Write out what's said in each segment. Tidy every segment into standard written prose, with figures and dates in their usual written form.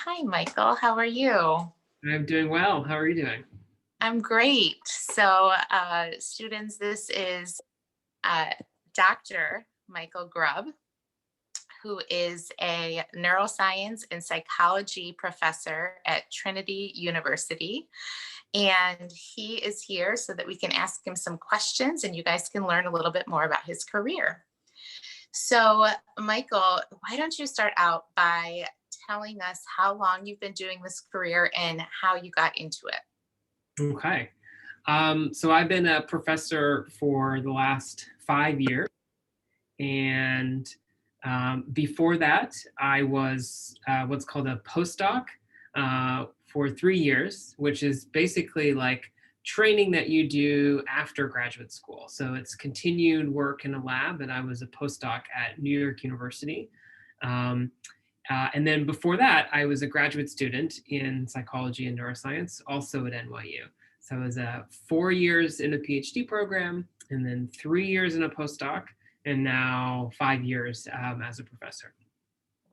Hi, Michael. How are you? I'm doing well. How are you doing? I'm great. So, students, this is uh, Dr. Michael Grubb, who is a neuroscience and psychology professor at Trinity University. And he is here so that we can ask him some questions and you guys can learn a little bit more about his career. So, Michael, why don't you start out by telling us how long you've been doing this career and how you got into it? Okay. So I've been a professor for the last 5 years, and before that, I was what's called a postdoc for 3 years, which is basically like training that you do after graduate school. So it's continued work in a lab, and I was a postdoc at New York University. Um, and then before that, I was a graduate student in psychology and neuroscience, also at NYU. So I was 4 years in a PhD program, and then 3 years in a postdoc, and now 5 years as a professor.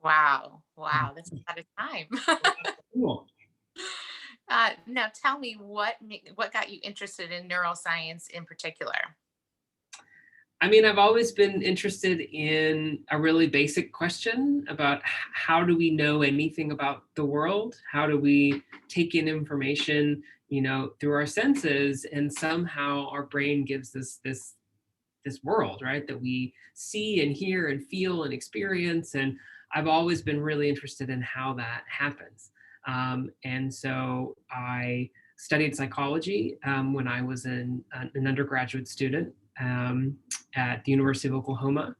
Wow. Wow. That's a lot of time. Cool. Now tell me what got you interested in neuroscience in particular? I mean, I've always been interested in a really basic question about how do we know anything about the world? How do we take in information, through our senses, and somehow our brain gives us this world, right, that we see and hear and feel and experience. And I've always been really interested in how that happens. And so I studied psychology when I was an undergraduate student at the University of Oklahoma.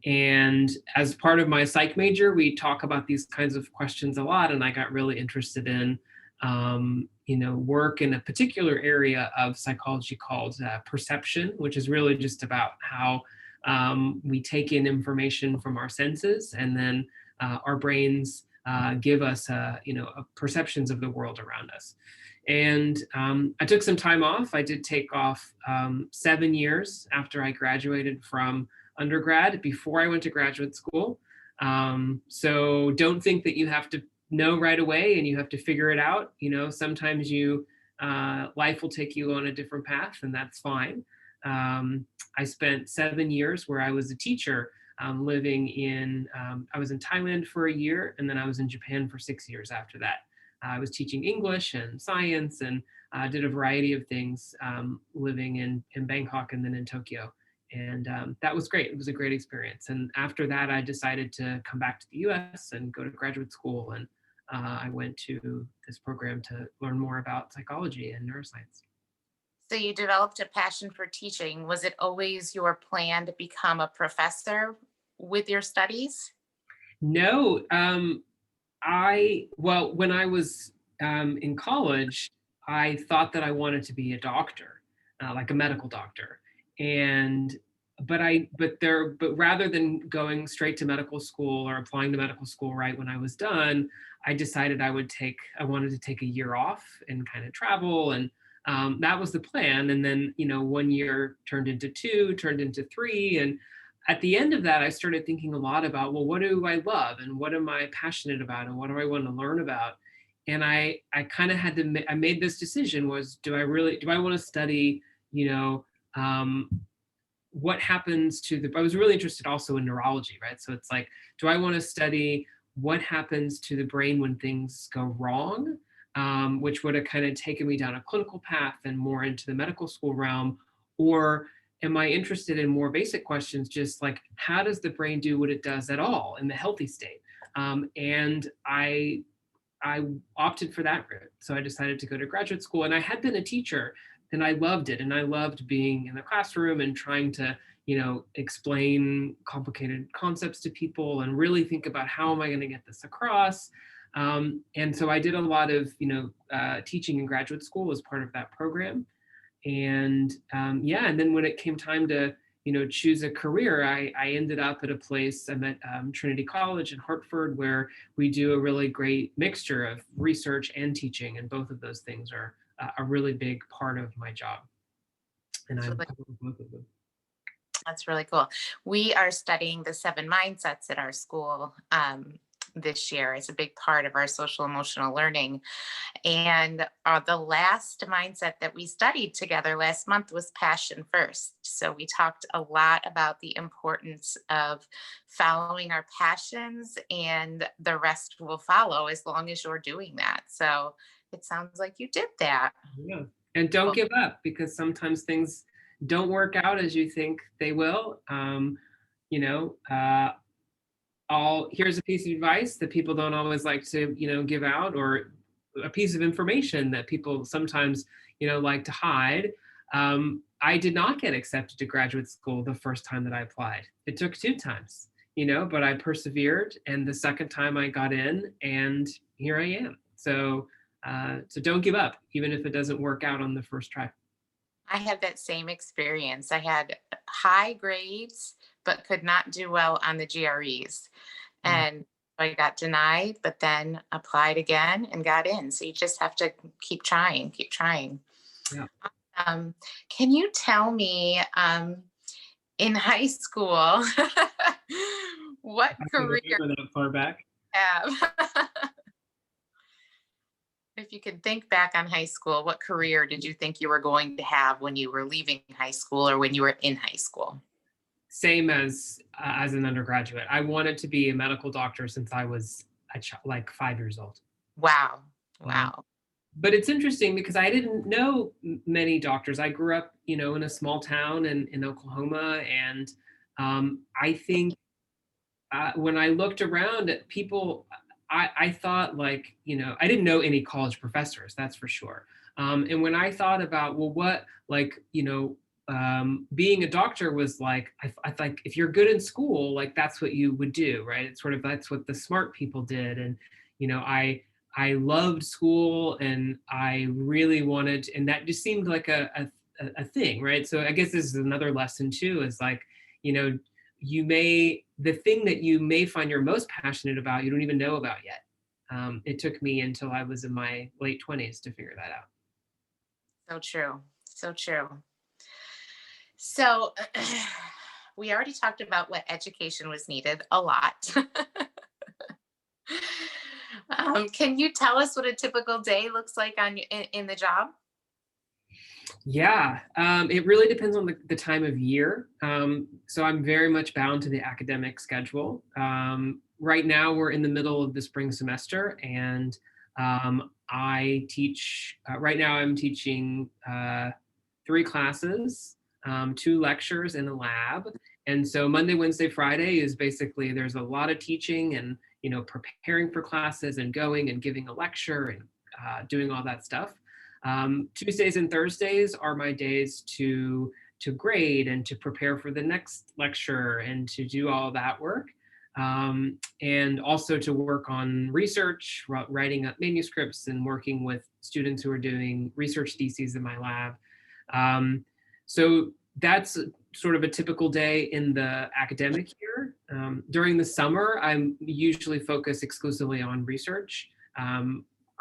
And as part of my psych major, we talk about these kinds of questions a lot. And I got really interested in, work in a particular area of psychology called perception, which is really just about how we take in information from our senses, and then our brains give us, perceptions of the world around us. And I took some time off. I did take off 7 years after I graduated from undergrad before I went to graduate school. So don't think that you have to know right away and you have to figure it out. Sometimes life will take you on a different path, and that's fine. I spent 7 years where I was a teacher, I was in Thailand for a year, and then I was in Japan for 6 years after that. I was teaching English and science, and did a variety of things, living in Bangkok and then in Tokyo. And that was great. It was a great experience. And after that, I decided to come back to the US and go to graduate school. And I went to this program to learn more about psychology and neuroscience. So you developed a passion for teaching. Was it always your plan to become a professor with your studies? No, when I was in college, I thought that I wanted to be a doctor, like a medical doctor. And but rather than going straight to medical school or applying to medical school right when I was done, I decided I wanted to take a year off and kind of travel. And that was the plan. And then, 1 year turned into two, turned into three. And at the end of that, I started thinking a lot about, well, what do I love and what am I passionate about and what do I want to learn about? And I kind of I made this decision, was, do I want to study, you know, um, what happens to I was really interested also in neurology, right? So it's like, do I want to study what happens to the brain when things go wrong? Which would have kind of taken me down a clinical path and more into the medical school realm. Or am I interested in more basic questions, just like, how does the brain do what it does at all in the healthy state? And I opted for that route. So I decided to go to graduate school, and I had been a teacher and I loved it. And I loved being in the classroom and trying to, explain complicated concepts to people and really think about how am I going to get this across. And so I did a lot of, teaching in graduate school as part of that program. And yeah, and then when it came time to, choose a career, I ended up at a place. I'm at Trinity College in Hartford, where we do a really great mixture of research and teaching, and both of those things are a really big part of my job. And That's I'm really, comfortable with both of them. that's really cool. We are studying the seven mindsets at our school this year. It's a big part of our social emotional learning. And the last mindset that we studied together last month was passion first. So we talked a lot about the importance of following our passions, and the rest will follow as long as you're doing that. So it sounds like you did that. Yeah. And don't Well, give up, because sometimes things don't work out as you think they will. You know, all here's a piece of advice that people don't always like to, give out, or a piece of information that people sometimes, like to hide. I did not get accepted to graduate school the first time that I applied. It took 2 times, but I persevered, and the second time I got in, and here I am. So don't give up, even if it doesn't work out on the first try. I had that same experience. I had high grades, but could not do well on the GREs. Mm, And I got denied, but then applied again and got in. So you just have to keep trying, keep trying. yeah. Um, can you tell me, in high school, what I can career remember that far back. you have? If you could think back on high school, what career did you think you were going to have when you were leaving high school or when you were in high school? Same as an undergraduate. I wanted to be a medical doctor since I was like 5 years old. Wow. Um, Wow. but it's interesting because I didn't know many doctors. I grew up, in a small town in Oklahoma, and I think when I looked around at people, I thought, like, I didn't know any college professors, that's for sure. And when I thought about, well, what, like, being a doctor was like, I like, if you're good in school, like, that's what you would do, right? It's sort of, that's what the smart people did. And, I loved school, and I really wanted, and that just seemed like a thing, right? So I guess this is another lesson too, is like, you know, the thing that you may find you're most passionate about, you don't even know about yet. It took me until I was in my late 20s to figure that out. So true. So true. So we already talked about what education was needed a lot. Can you tell us what a typical day looks like in the job? Yeah, it really depends on the time of year. So I'm very much bound to the academic schedule. Right now, we're in the middle of the spring semester, and I teach. Right now, I'm teaching 3 classes, 2 lectures, in a lab. And so Monday, Wednesday, Friday is basically, there's a lot of teaching, and preparing for classes, and going and giving a lecture, and doing all that stuff. Tuesdays and Thursdays are my days to grade and to prepare for the next lecture and to do all that work. And also to work on research, writing up manuscripts, and working with students who are doing research theses in my lab. So that's sort of a typical day in the academic year. During the summer, I'm usually focused exclusively on research,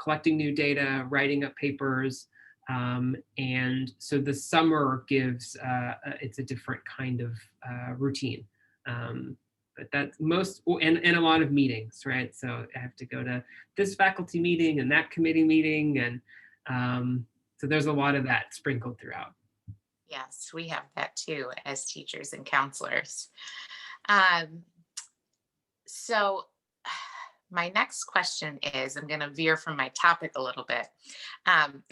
collecting new data, writing up papers. And so the summer gives, it's a different kind of routine. But that's most, and a lot of meetings, right? So I have to go to this faculty meeting and that committee meeting. And so there's a lot of that sprinkled throughout. Yes, we have that too as teachers and counselors. Um, so my next question is, I'm going to veer from my topic a little bit. Um,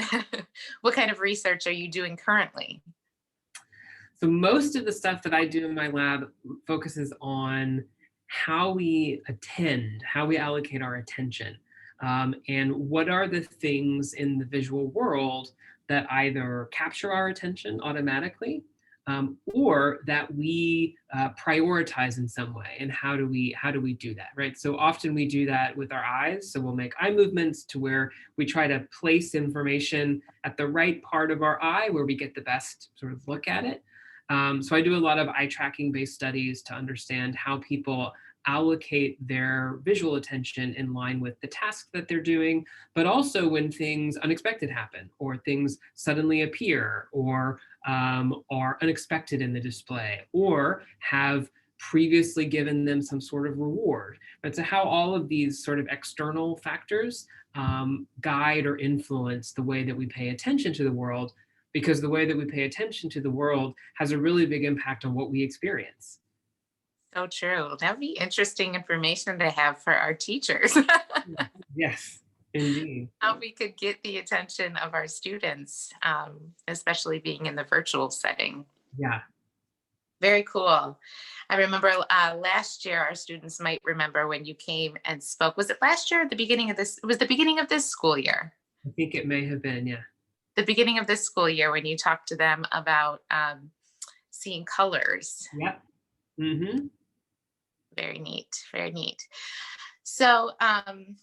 what kind of research are you doing currently? So most of the stuff that I do in my lab focuses on how we attend, how we allocate our attention, and what are the things in the visual world that either capture our attention automatically, or that we prioritize in some way, and how do we do that, right? So often we do that with our eyes. So we'll make eye movements to where we try to place information at the right part of our eye where we get the best sort of look at it. So I do a lot of eye tracking based studies to understand how people allocate their visual attention in line with the task that they're doing, but also when things unexpected happen, or things suddenly appear, or are unexpected in the display, or have previously given them some sort of reward, but to how all of these sort of external factors guide or influence the way that we pay attention to the world, because the way that we pay attention to the world has a really big impact on what we experience. So true. That would be interesting information to have for our teachers. Yes, indeed. How we could get the attention of our students, especially being in the virtual setting. Yeah. Very cool. I remember last year, our students might remember when you came and spoke. Was it last year? At the beginning of this, it was the beginning of this school year. I think it may have been, yeah. The beginning of this school year when you talked to them about seeing colors. Yep. Mm-hmm. Very neat. Very neat. So I'm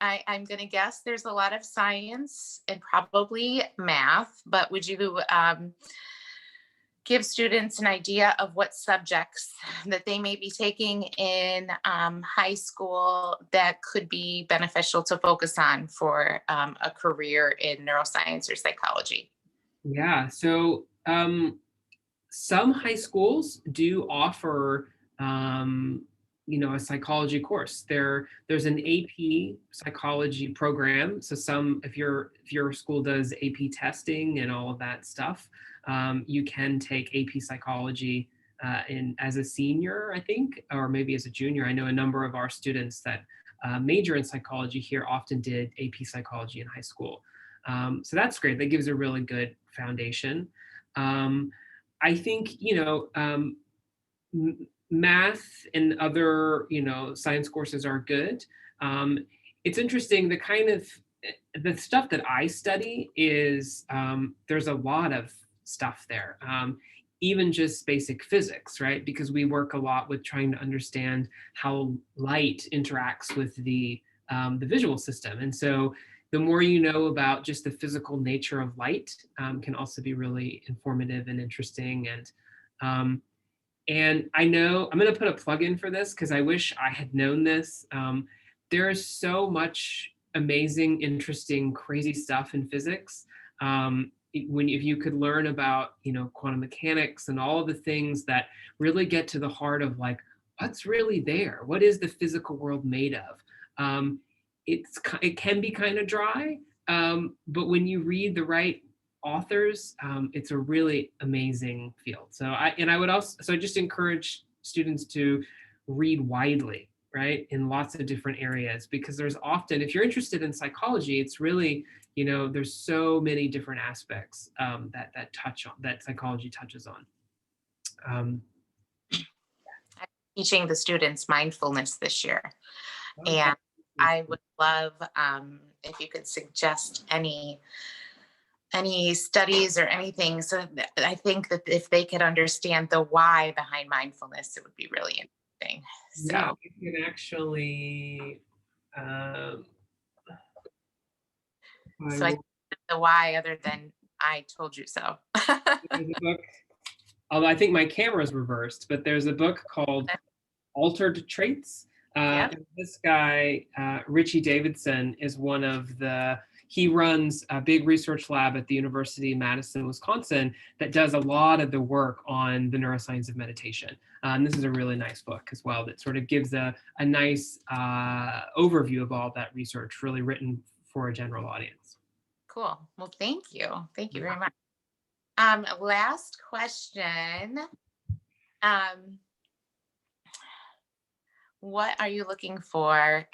going to guess there's a lot of science and probably math, but would you give students an idea of what subjects that they may be taking in high school that could be beneficial to focus on for a career in neuroscience or psychology? Yeah. So some high schools do offer, a psychology course. There's an AP psychology program. So if your school does AP testing and all of that stuff, you can take AP psychology as a senior, I think, or maybe as a junior. I know a number of our students that major in psychology here often did AP psychology in high school. So that's great. That gives a really good foundation. I think, math and other, science courses are good. It's interesting, the stuff that I study is, there's a lot of stuff there. Even just basic physics, right? Because we work a lot with trying to understand how light interacts with the visual system. And so the more you know about just the physical nature of light can also be really informative and interesting. And I know I'm going to put a plug in for this because I wish I had known this. There is so much amazing, interesting, crazy stuff in physics. If you could learn about, quantum mechanics and all of the things that really get to the heart of like, what's really there? What is the physical world made of? It can be kind of dry, but when you read the right authors, it's a really amazing field. So I would also just encourage students to read widely, right, in lots of different areas, because there's often, if you're interested in psychology, it's really, there's so many different aspects that psychology touches on. I'm teaching the students mindfulness this year, and I would love if you could suggest any studies or anything. So I think that if they could understand the why behind mindfulness, it would be really interesting. So yeah, you can actually. So I the why other than I told you so. There's a book, although I think my camera's reversed, but there's a book called Altered Traits. Yep. And this guy, Richie Davidson, is he runs a big research lab at the University of Madison, Wisconsin, that does a lot of the work on the neuroscience of meditation. And this is a really nice book as well that sort of gives a nice overview of all that research, really written for a general audience. Cool. Well, thank you. Thank you very much. Last question. What are you looking for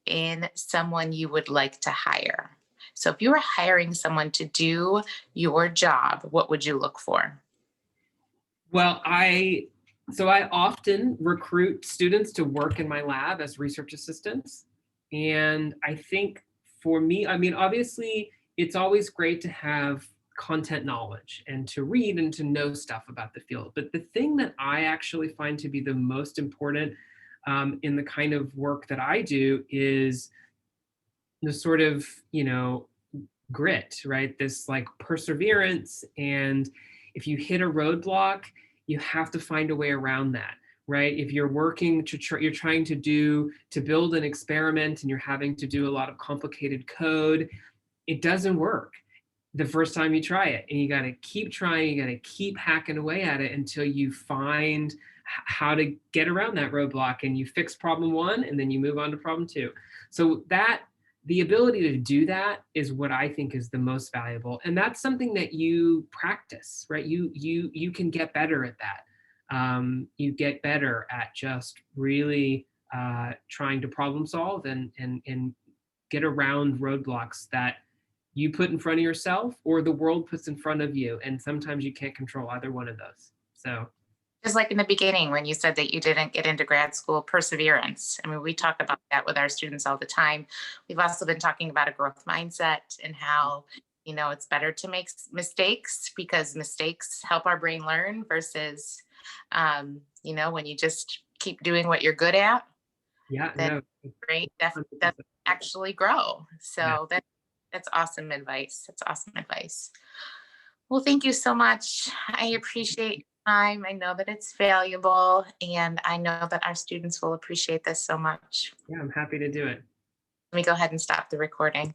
in someone you would like to hire? So if you were hiring someone to do your job, what would you look for? Well, I often recruit students to work in my lab as research assistants. And I think for me, obviously, it's always great to have content knowledge and to read and to know stuff about the field. But the thing that I actually find to be the most important in the kind of work that I do is the sort of, grit, right? This like perseverance. And if you hit a roadblock, you have to find a way around that, right? If you're working you're trying to build an experiment and you're having to do a lot of complicated code, it doesn't work the first time you try it. And you got to keep trying, you got to keep hacking away at it until you find how to get around that roadblock, and you fix problem one and then you move on to problem two. So that the ability to do that is what I think is the most valuable, and that's something that you practice, right? You can get better at that. You get better at just really trying to problem solve and get around roadblocks that you put in front of yourself or the world puts in front of you, and sometimes you can't control either one of those. So Just like in the beginning, when you said that you didn't get into grad school, perseverance. I mean, we talk about that with our students all the time. We've also been talking about a growth mindset and how, it's better to make mistakes because mistakes help our brain learn versus, when you just keep doing what you're good at, yeah, then no, brain doesn't 100%. actually grow. Yeah. So that's awesome advice. That's awesome advice. Well, thank you so much. I appreciate your time. I know that it's valuable, and I know that our students will appreciate this so much. Yeah, I'm happy to do it. Let me go ahead and stop the recording.